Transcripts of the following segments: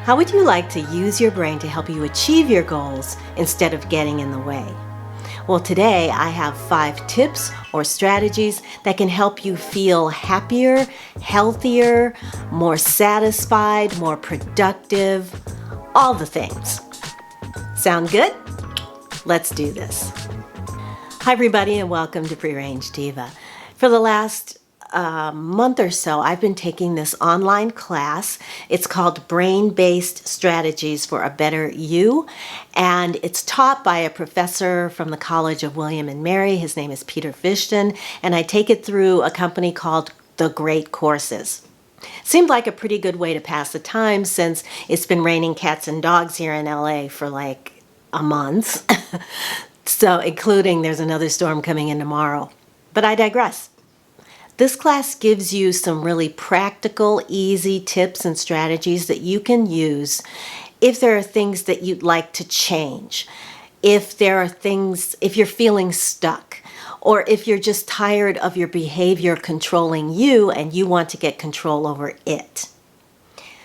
How would you like to use your brain to help you achieve your goals instead of getting in the way? Well, today I have 5 tips or strategies that can help you feel happier, healthier, more satisfied, more productive, all the things. Sound good? Let's do this. Hi everybody and welcome to Range Diva. For the last month or so, I've been taking this online class. It's called Brain-Based Strategies for a Better You, and it's taught by a professor from the College of William and Mary. His name is Peter Fishton, and I take it through a company called The Great Courses. Seemed like a pretty good way to pass the time since it's been raining cats and dogs here in LA for like a month. So including there's another storm coming in tomorrow. But I digress. This class gives you some really practical, easy tips and strategies that you can use if there are things that you'd like to change, if you're feeling stuck, or if you're just tired of your behavior controlling you and you want to get control over it.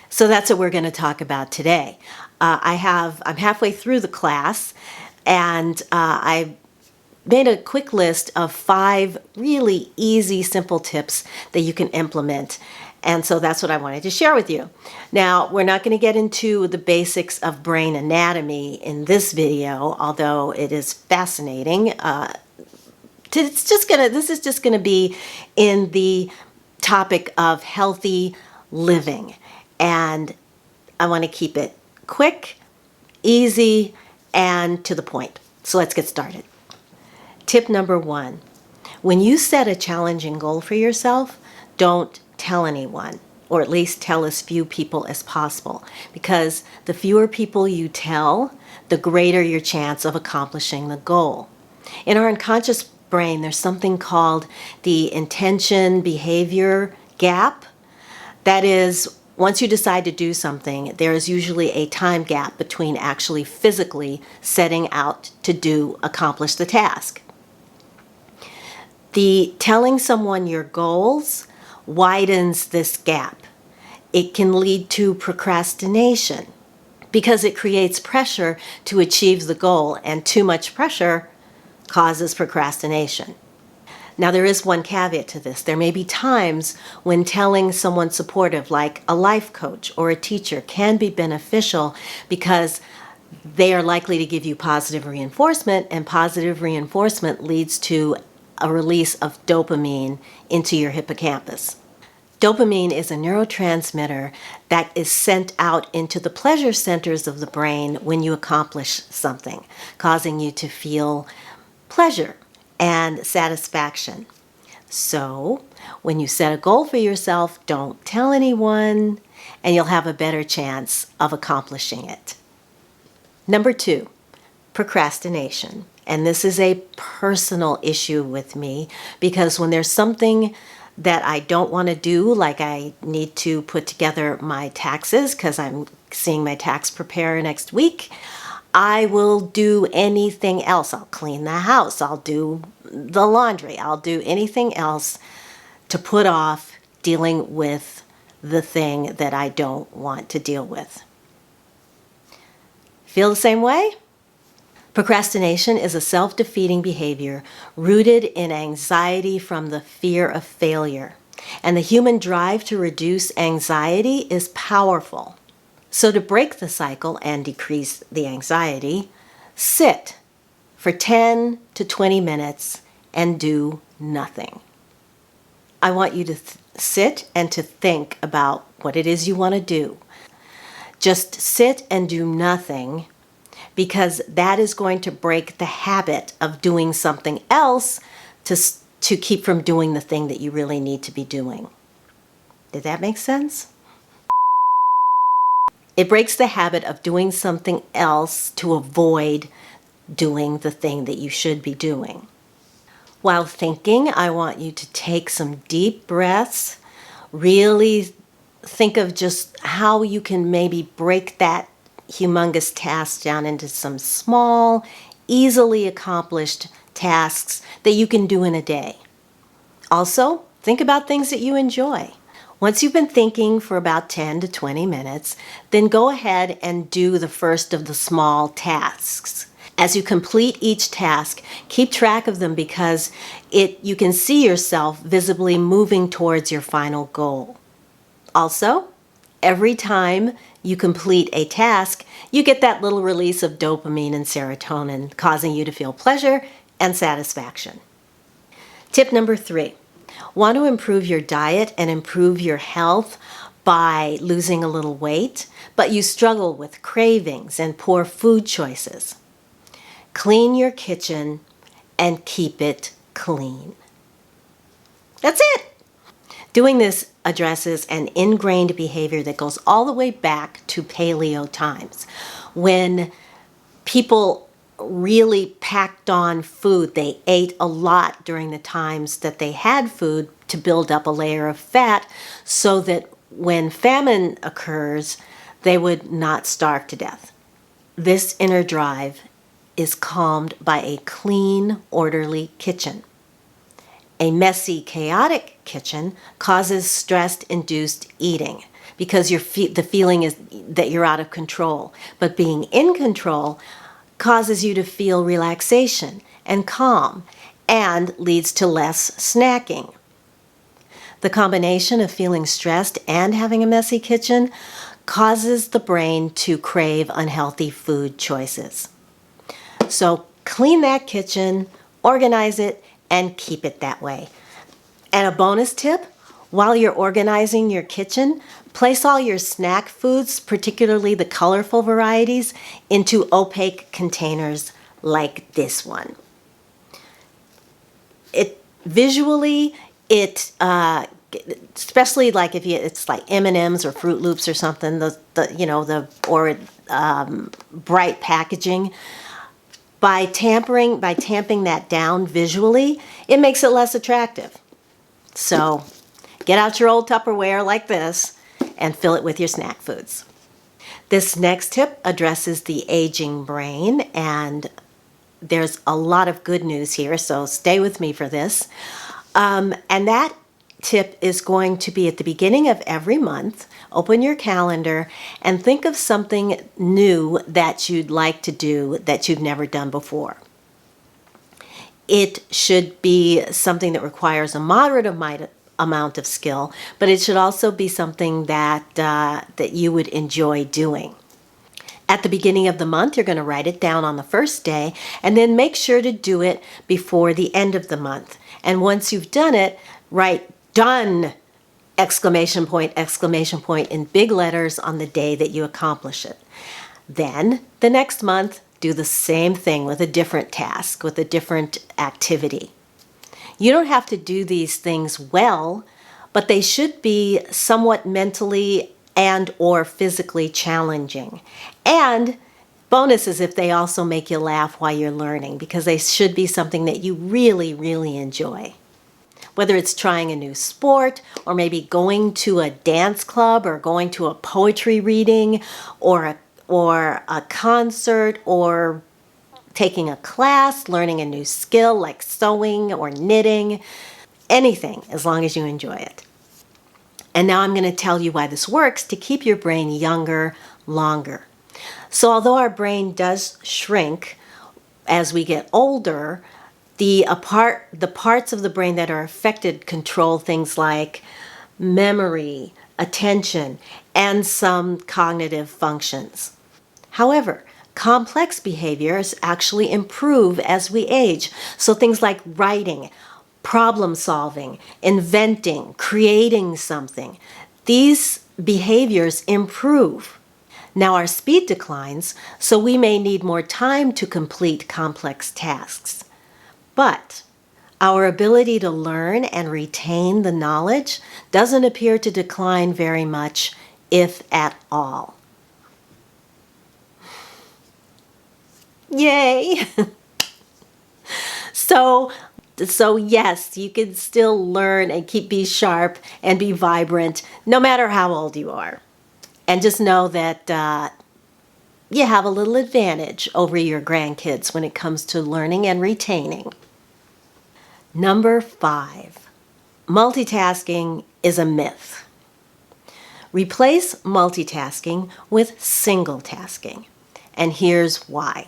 So that's what we're going to talk about today. I'm halfway through the class, and I made a quick list of 5 really easy, simple tips that you can implement. And so that's what I wanted to share with you. Now, we're not going to get into the basics of brain anatomy in this video, although it is fascinating. This is just going to be in the topic of healthy living. And I want to keep it quick, easy, and to the point. So let's get started. Tip number 1, when you set a challenging goal for yourself, don't tell anyone, or at least tell as few people as possible, because the fewer people you tell, the greater your chance of accomplishing the goal. In our unconscious brain, there's something called the intention behavior gap. That is, once you decide to do something, there is usually a time gap between actually physically setting out to accomplish the task. The telling someone your goals widens this gap. It can lead to procrastination because it creates pressure to achieve the goal, and too much pressure causes procrastination. Now, there is one caveat to this. There may be times when telling someone supportive, like a life coach or a teacher, can be beneficial because they are likely to give you positive reinforcement, and positive reinforcement leads to a release of dopamine into your hippocampus. Dopamine is a neurotransmitter that is sent out into the pleasure centers of the brain when you accomplish something, causing you to feel pleasure and satisfaction. So, when you set a goal for yourself, don't tell anyone, and you'll have a better chance of accomplishing it. Number 2, procrastination. And this is a personal issue with me because when there's something that I don't want to do, like I need to put together my taxes because I'm seeing my tax preparer next week, I will do anything else. I'll clean the house. I'll do the laundry. I'll do anything else to put off dealing with the thing that I don't want to deal with. Feel the same way? Procrastination is a self-defeating behavior rooted in anxiety from the fear of failure. And the human drive to reduce anxiety is powerful. So to break the cycle and decrease the anxiety, sit for 10 to 20 minutes and do nothing. I want you to sit and to think about what it is you want to do. Just sit and do nothing, because that is going to break the habit of doing something else to keep from doing the thing that you really need to be doing. Did that make sense? It breaks the habit of doing something else to avoid doing the thing that you should be doing. While thinking, I want you to take some deep breaths, really think of just how you can maybe break that humongous task down into some small, easily accomplished tasks that you can do in a day. Also, think about things that you enjoy. Once you've been thinking for about 10 to 20 minutes, then go ahead and do the first of the small tasks. As you complete each task, keep track of them because you can see yourself visibly moving towards your final goal. Also, every time you complete a task, you get that little release of dopamine and serotonin, causing you to feel pleasure and satisfaction. Tip number 3. Want to improve your diet and improve your health by losing a little weight, but you struggle with cravings and poor food choices. Clean your kitchen and keep it clean. That's it. Doing this addresses an ingrained behavior that goes all the way back to paleo times, when people really packed on food. They ate a lot during the times that they had food to build up a layer of fat so that when famine occurs, they would not starve to death. This inner drive is calmed by a clean, orderly kitchen. A messy, chaotic kitchen causes stress-induced eating because the feeling is that you're out of control. But being in control causes you to feel relaxation and calm and leads to less snacking. The combination of feeling stressed and having a messy kitchen causes the brain to crave unhealthy food choices. So clean that kitchen, organize it, and keep it that way. And a bonus tip, while you're organizing your kitchen, place all your snack foods, particularly the colorful varieties, into opaque containers like this one. Especially like if it's like M&Ms or Fruit Loops or something, bright packaging. By tamping that down visually, it makes it less attractive. So get out your old Tupperware like this and fill it with your snack foods. This next tip addresses the aging brain, and there's a lot of good news here, so stay with me for this. And that tip is going to be at the beginning of every month. Open your calendar and think of something new that you'd like to do that you've never done before. It should be something that requires a moderate amount of skill, but it should also be something that you would enjoy doing. At the beginning of the month, you're going to write it down on the first day, and then make sure to do it before the end of the month. And once you've done it, write "done!" exclamation point in big letters on the day that you accomplish it. Then the next month, do the same thing with a different task, with a different activity. You don't have to do these things well, but they should be somewhat mentally and or physically challenging. And bonus is if they also make you laugh while you're learning, because they should be something that you really, really enjoy. Whether it's trying a new sport, or maybe going to a dance club, or going to a poetry reading, or a concert, or taking a class, learning a new skill like sewing or knitting, anything as long as you enjoy it. And now I'm going to tell you why this works to keep your brain younger longer. So although our brain does shrink as we get older, the parts of the brain that are affected control things like memory, attention, and some cognitive functions. However, complex behaviors actually improve as we age. So things like writing, problem solving, inventing, creating something, these behaviors improve. Now our speed declines, so we may need more time to complete complex tasks. But our ability to learn and retain the knowledge doesn't appear to decline very much, if at all. Yay! So yes, you can still learn and be sharp and be vibrant no matter how old you are. And just know that you have a little advantage over your grandkids when it comes to learning and retaining. Number 5, multitasking is a myth. Replace multitasking with single tasking. And here's why.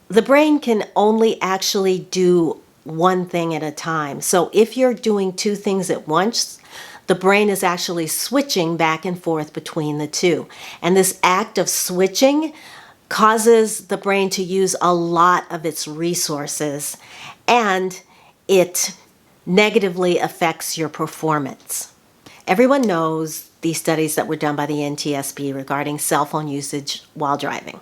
The brain can only actually do one thing at a time. So if you're doing two things at once, the brain is actually switching back and forth between the two. And this act of switching causes the brain to use a lot of its resources, and it negatively affects your performance. Everyone knows these studies that were done by the NTSB regarding cell phone usage while driving.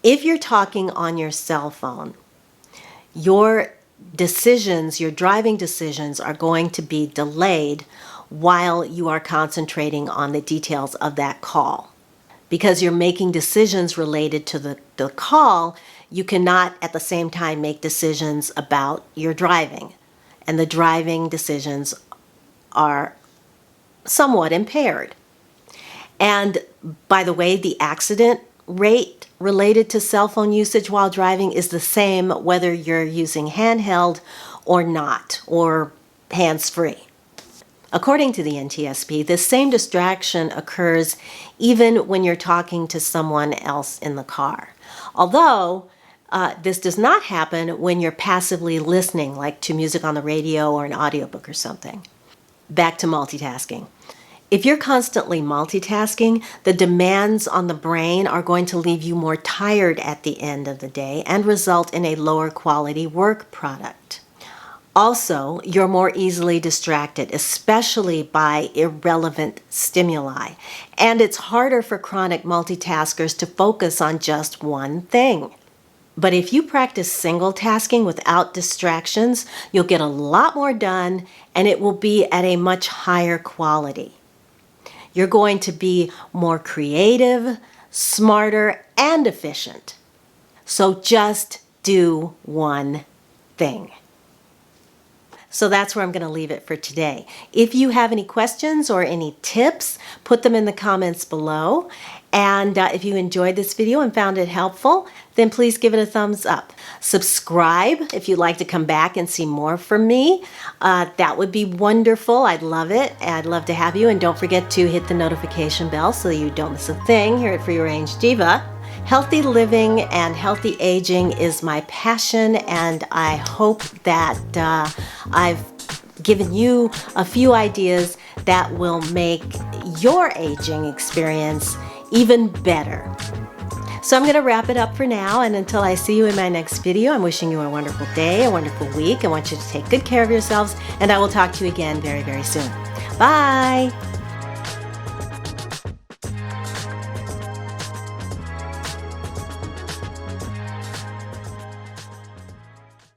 If you're talking on your cell phone, your decisions, your driving decisions, are going to be delayed while you are concentrating on the details of that call. Because you're making decisions related to the call, you cannot at the same time make decisions about your driving. And the driving decisions are somewhat impaired. And by the way, the accident rate related to cell phone usage while driving is the same whether you're using handheld or not, or hands-free. According to the NTSB, the same distraction occurs even when you're talking to someone else in the car. Although this does not happen when you're passively listening, like to music on the radio or an audiobook or something. Back to multitasking. If you're constantly multitasking, the demands on the brain are going to leave you more tired at the end of the day and result in a lower quality work product. Also, you're more easily distracted, especially by irrelevant stimuli. And it's harder for chronic multitaskers to focus on just one thing. But if you practice single tasking without distractions, you'll get a lot more done, and it will be at a much higher quality. You're going to be more creative, smarter, and efficient. So just do one thing. So that's where I'm going to leave it for today. If you have any questions or any tips, put them in the comments below. And if you enjoyed this video and found it helpful, then please give it a thumbs up. Subscribe if you'd like to come back and see more from me. That would be wonderful. I'd love it. I'd love to have you. And don't forget to hit the notification bell so you don't miss a thing here at Range Diva. Healthy living and healthy aging is my passion, and I hope that I've given you a few ideas that will make your aging experience even better. So I'm going to wrap it up for now, and until I see you in my next video, I'm wishing you a wonderful day, a wonderful week. I want you to take good care of yourselves, and I will talk to you again very, very soon. Bye!